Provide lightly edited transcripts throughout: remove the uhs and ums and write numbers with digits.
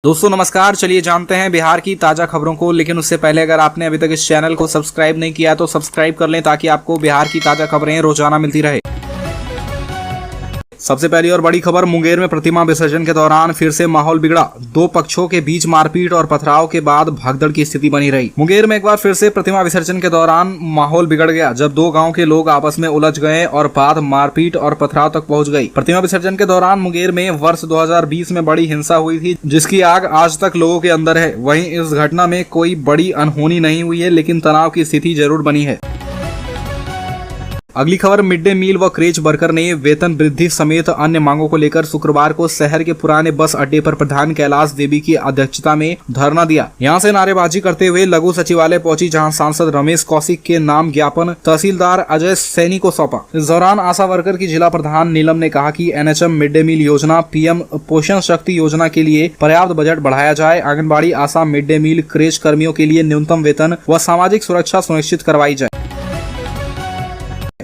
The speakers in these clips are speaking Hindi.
दोस्तों नमस्कार। चलिए जानते हैं बिहार की ताजा खबरों को, लेकिन उससे पहले अगर आपने अभी तक इस चैनल को सब्सक्राइब नहीं किया तो सब्सक्राइब कर लें ताकि आपको बिहार की ताजा खबरें रोजाना मिलती रहे। सबसे पहली और बड़ी खबर, मुंगेर में प्रतिमा विसर्जन के दौरान फिर से माहौल बिगड़ा। दो पक्षों के बीच मारपीट और पथराव के बाद भगदड़ की स्थिति बनी रही। मुंगेर में एक बार फिर से प्रतिमा विसर्जन के दौरान माहौल बिगड़ गया, जब दो गांव के लोग आपस में उलझ गए और बात मारपीट और पथराव तक पहुंच गई। प्रतिमा विसर्जन के दौरान मुंगेर में वर्ष 2020 में बड़ी हिंसा हुई थी, जिसकी आग आज तक लोगों के अंदर है। वहीं इस घटना में कोई बड़ी अनहोनी नहीं हुई है, लेकिन तनाव की स्थिति जरूर बनी है। अगली खबर, मिड डे मील व क्रेच वर्कर ने वेतन वृद्धि समेत अन्य मांगों को लेकर शुक्रवार को शहर के पुराने बस अड्डे पर प्रधान कैलाश देवी की अध्यक्षता में धरना दिया। यहां से नारेबाजी करते हुए लघु सचिवालय पहुंची, जहां सांसद रमेश कौशिक के नाम ज्ञापन तहसीलदार अजय सैनी को सौंपा। इस दौरान आशा वर्कर की जिला प्रधान नीलम ने कहा कि एनएचएम मिड डे मील योजना, पीएम पोषण शक्ति योजना के लिए पर्याप्त बजट बढ़ाया जाए। आंगनबाड़ी, आशा, मिड डे मील, क्रेच कर्मियों के लिए न्यूनतम वेतन व सामाजिक सुरक्षा सुनिश्चित करवाई जाए।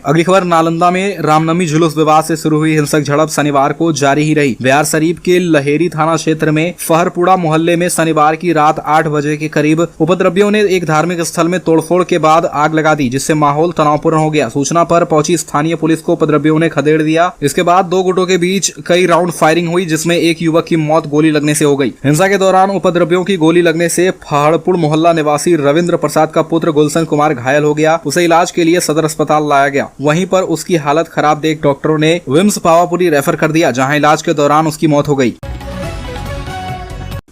अगली खबर, नालंदा में रामनवमी जुलूस विवाद से शुरू हुई हिंसक झड़प शनिवार को जारी ही रही। बिहार शरीफ के लहेरी थाना क्षेत्र में फहरपुड़ा मोहल्ले में शनिवार की रात 8 बजे के करीब उपद्रवियों ने एक धार्मिक स्थल में तोड़फोड़ के बाद आग लगा दी, जिससे माहौल तनावपूर्ण हो गया। सूचना पर पहुंची स्थानीय पुलिस को उपद्रवियों ने खदेड़ दिया। इसके बाद दो गुटों के बीच कई राउंड फायरिंग हुई, जिसमें एक युवक की मौत गोली लगने से हो गई। हिंसा के दौरान उपद्रवियों की गोली लगने से फहरपुर मोहल्ला निवासी रविंद्र प्रसाद का पुत्र गुलशन कुमार घायल हो गया। उसे इलाज के लिए सदर अस्पताल लाया गया। वहीं पर उसकी हालत खराब देख डॉक्टरों ने विम्स पावापुरी रेफर कर दिया, जहां इलाज के दौरान उसकी मौत हो गई।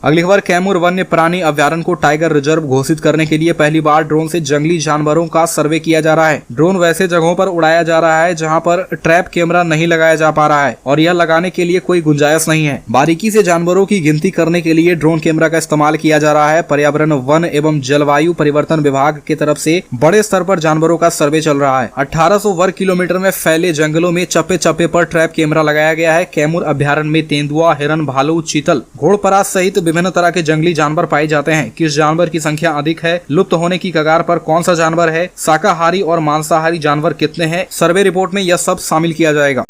अगली खबर, कैमूर वन्य प्राणी अभ्यारण्य को टाइगर रिजर्व घोषित करने के लिए पहली बार ड्रोन से जंगली जानवरों का सर्वे किया जा रहा है। ड्रोन वैसे जगहों पर उड़ाया जा रहा है जहां पर ट्रैप कैमरा नहीं लगाया जा पा रहा है, और यह लगाने के लिए कोई गुंजाइश नहीं है। बारीकी से जानवरों की गिनती करने के लिए ड्रोन कैमरा का इस्तेमाल किया जा रहा है। पर्यावरण, वन एवं जलवायु परिवर्तन विभाग की तरफ से बड़े स्तर पर जानवरों का सर्वे चल रहा है। 1800 वर्ग किलोमीटर में फैले जंगलों में चप्पे चप्पे पर ट्रैप कैमरा लगाया गया है। कैमूर अभ्यारण्य में तेंदुआ, हिरन, भालू, चीतल, घोड़पराज सहित विभिन्न तरह के जंगली जानवर पाए जाते हैं। किस जानवर की संख्या अधिक है, लुप्त होने की कगार पर कौन सा जानवर है, शाकाहारी और मांसाहारी जानवर कितने हैं, सर्वे रिपोर्ट में यह सब शामिल किया जाएगा।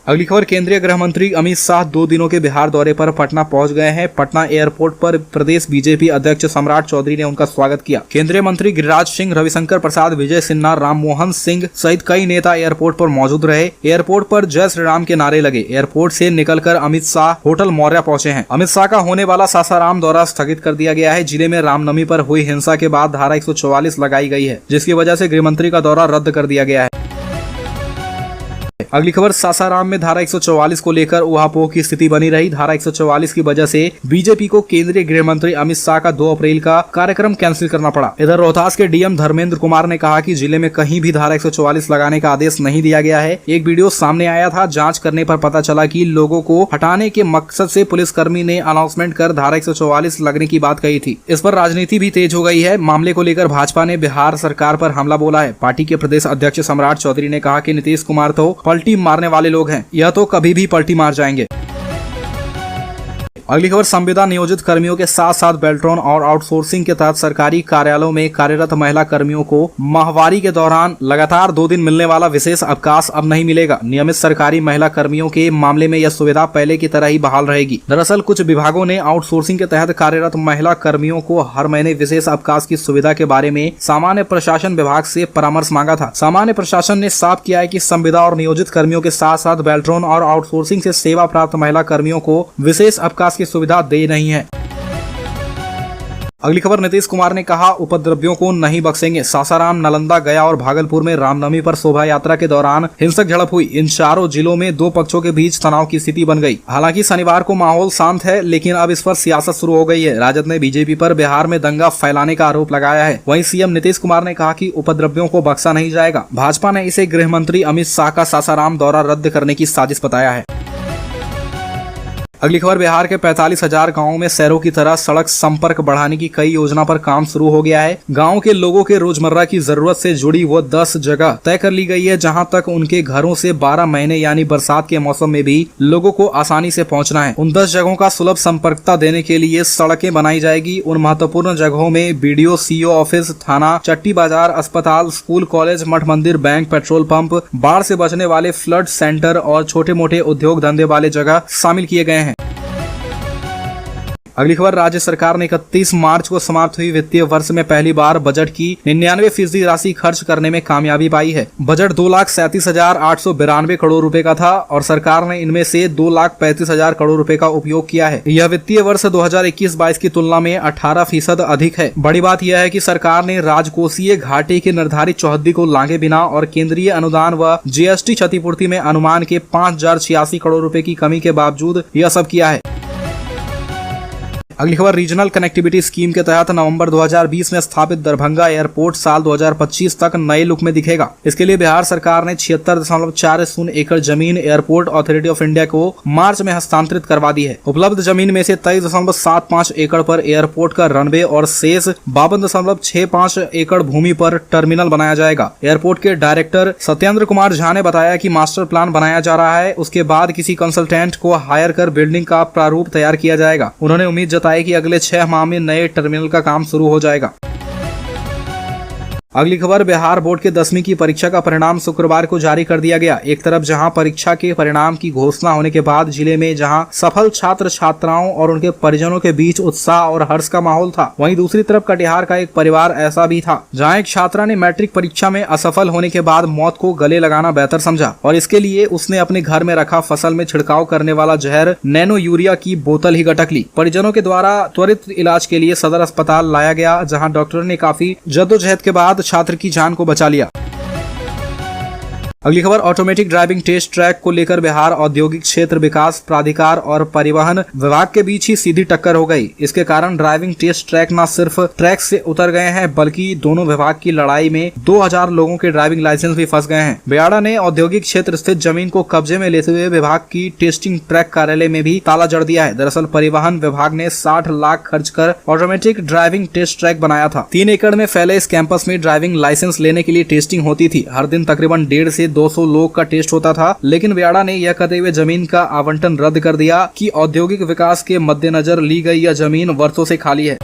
अगली खबर, केंद्रीय गृह मंत्री अमित शाह 2 दिनों के बिहार दौरे पर पटना पहुंच गए हैं। पटना एयरपोर्ट पर प्रदेश बीजेपी अध्यक्ष सम्राट चौधरी ने उनका स्वागत किया। केंद्रीय मंत्री गिरिराज सिंह, रविशंकर प्रसाद, विजय सिन्हा, राममोहन सिंह सहित कई नेता एयरपोर्ट पर मौजूद रहे। एयरपोर्ट पर जय श्री राम के नारे लगे। एयरपोर्ट से निकलकर अमित शाह होटल मौर्या पहुंचे हैं। अमित शाह का होने वाला सासाराम दौरा स्थगित कर दिया गया है। जिले में रामनवमी पर हुई हिंसा के बाद धारा 144 लगाई गई है, जिसकी वजह से गृह मंत्री का दौरा रद्द कर दिया गया है। अगली खबर, सासाराम में धारा 144 को लेकर उहापोह की स्थिति बनी रही। धारा 144 की वजह से बीजेपी को केंद्रीय गृह मंत्री अमित शाह का 2 अप्रैल का कार्यक्रम कैंसिल करना पड़ा। इधर रोहतास के डीएम धर्मेंद्र कुमार ने कहा कि जिले में कहीं भी धारा 144 लगाने का आदेश नहीं दिया गया है। एक वीडियो सामने आया था, जांच करने पर पता चला कि लोगों को हटाने के मकसद से पुलिसकर्मी ने अनाउंसमेंट कर धारा 144 लगने की बात कही थी। इस पर राजनीति भी तेज हो गई है। मामले को लेकर भाजपा ने बिहार सरकार पर हमला बोला है। पार्टी के प्रदेश अध्यक्ष सम्राट चौधरी ने कहा कि नीतीश कुमार तो पलटी मारने वाले लोग हैं, यह तो कभी भी पलटी मार जाएंगे। अगली खबर, संविदा नियोजित कर्मियों के साथ साथ बेल्ट्रॉन और आउटसोर्सिंग के तहत सरकारी कार्यालयों में कार्यरत महिला कर्मियों को माहवारी के दौरान लगातार 2 दिन मिलने वाला विशेष अवकाश अब नहीं मिलेगा। नियमित सरकारी महिला कर्मियों के मामले में यह सुविधा पहले की तरह ही बहाल रहेगी। दरअसल कुछ विभागों ने आउटसोर्सिंग के तहत कार्यरत महिला कर्मियों को हर महीने विशेष अवकाश की सुविधा के बारे में सामान्य प्रशासन विभाग से परामर्श मांगा था। सामान्य प्रशासन ने साफ किया है कि संविदा और नियोजित कर्मियों के साथ साथ बेल्ट्रॉन और आउटसोर्सिंग से सेवा प्राप्त महिला कर्मियों को विशेष अवकाश की सुविधा दे नहीं है। अगली खबर, नीतीश कुमार ने कहा उपद्रवियों को नहीं बख्शेंगे। सासाराम, नालंदा, गया और भागलपुर में रामनवमी पर शोभा यात्रा के दौरान हिंसक झड़प हुई। इन चारों जिलों में 2 पक्षों के बीच तनाव की स्थिति बन गई। हालांकि शनिवार को माहौल शांत है, लेकिन अब इस पर सियासत शुरू हो गई है। राजद ने बीजेपी पर बिहार में दंगा फैलाने का आरोप लगाया है। वहीं सीएम नीतीश कुमार ने कहा कि उपद्रवियों को बख्शा नहीं जाएगा। भाजपा ने इसे गृह मंत्री अमित शाह का सासाराम दौरा रद्द करने की साजिश बताया है। अगली खबर, बिहार के 45,000 गाँवों में शहरों की तरह सड़क संपर्क बढ़ाने की कई योजना पर काम शुरू हो गया है। गाँव के लोगों के रोजमर्रा की जरूरत से जुड़ी वो 10 जगह तय कर ली गई है, जहां तक उनके घरों से 12 महीने यानी बरसात के मौसम में भी लोगों को आसानी से पहुंचना है। उन 10 जगहों का सुलभ संपर्कता देने के लिए सड़कें बनाई जाएगी। उन महत्वपूर्ण जगहों में बीडीओ, सीओ ऑफिस, थाना, चट्टी बाजार, अस्पताल, स्कूल, कॉलेज, मठ मंदिर, बैंक, पेट्रोल पंप, बाढ़ से बचने वाले फ्लड सेंटर और छोटे मोटे उद्योग धंधे वाले जगह शामिल किए गए हैं। अगली खबर, राज्य सरकार ने 31 मार्च को समाप्त हुई वित्तीय वर्ष में पहली बार बजट की 99% राशि खर्च करने में कामयाबी पाई है। बजट 2,37,892 करोड़ रुपए का था और सरकार ने इनमें से 2,35,000 करोड़ रुपए का उपयोग किया है। यह वित्तीय वर्ष 2021-22 की तुलना में 18% अधिक है। बड़ी बात यह है कि सरकार ने राजकोषीय घाटे के निर्धारित चौहद्दी को लांघे बिना और केंद्रीय अनुदान व जीएसटी क्षतिपूर्ति में अनुमान के 5,086 करोड़ रुपए की कमी के बावजूद यह सब किया है। अगली खबर, रीजनल कनेक्टिविटी स्कीम के तहत नवंबर 2020 में स्थापित दरभंगा एयरपोर्ट साल 2025 तक नए लुक में दिखेगा। इसके लिए बिहार सरकार ने 76.40 एकड़ जमीन एयरपोर्ट अथॉरिटी ऑफ इंडिया को मार्च में हस्तांतरित करवा दी है। उपलब्ध जमीन में से 23.75 एकड़ पर एयरपोर्ट का रनवे और शेष 52.65 एकड़ भूमि पर टर्मिनल बनाया जाएगा। एयरपोर्ट के डायरेक्टर सत्येंद्र कुमार झा ने बताया कि मास्टर प्लान बनाया जा रहा है, उसके बाद किसी कंसल्टेंट को हायर कर बिल्डिंग का प्रारूप तैयार किया जाएगा। उन्होंने उम्मीद जताई कि अगले 6 माह में नए टर्मिनल का काम शुरू हो जाएगा। अगली खबर, बिहार बोर्ड के 10वीं की परीक्षा का परिणाम शुक्रवार को जारी कर दिया गया। एक तरफ जहां परीक्षा के परिणाम की घोषणा होने के बाद जिले में जहां सफल छात्र छात्राओं और उनके परिजनों के बीच उत्साह और हर्ष का माहौल था, वहीं दूसरी तरफ कटिहार का एक परिवार ऐसा भी था जहां एक छात्रा ने मैट्रिक परीक्षा में असफल होने के बाद मौत को गले लगाना बेहतर समझा और इसके लिए उसने अपने घर में रखा फसल में छिड़काव करने वाला जहर नैनो यूरिया की बोतल ही गटक ली। परिजनों के द्वारा त्वरित इलाज के लिए सदर अस्पताल लाया गया, जहाँ डॉक्टर ने काफी जद्दोजहद के बाद छात्र की जान को बचा लिया। अगली खबर, ऑटोमेटिक ड्राइविंग टेस्ट ट्रैक को लेकर बिहार औद्योगिक क्षेत्र विकास प्राधिकार और परिवहन विभाग के बीच ही सीधी टक्कर हो गई। इसके कारण ड्राइविंग टेस्ट ट्रैक न सिर्फ ट्रैक से उतर गए हैं बल्कि दोनों विभाग की लड़ाई में 2000 लोगों के ड्राइविंग लाइसेंस भी फंस गए हैं। बियाड़ा ने औद्योगिक क्षेत्र स्थित जमीन को कब्जे में लेते हुए विभाग की टेस्टिंग ट्रैक कार्यालय में भी ताला जड़ दिया है। दरअसल परिवहन विभाग ने 60 लाख खर्च कर ऑटोमेटिक ड्राइविंग टेस्ट ट्रैक बनाया था। 3 एकड़ में फैले इस कैंपस में ड्राइविंग लाइसेंस लेने के लिए टेस्टिंग होती थी। हर दिन तकरीबन 150 से 200 लोग का टेस्ट होता था, लेकिन बियाड़ा ने यह कहते हुए जमीन का आवंटन रद्द कर दिया कि औद्योगिक विकास के मद्देनजर ली गई यह जमीन वर्षों से खाली है।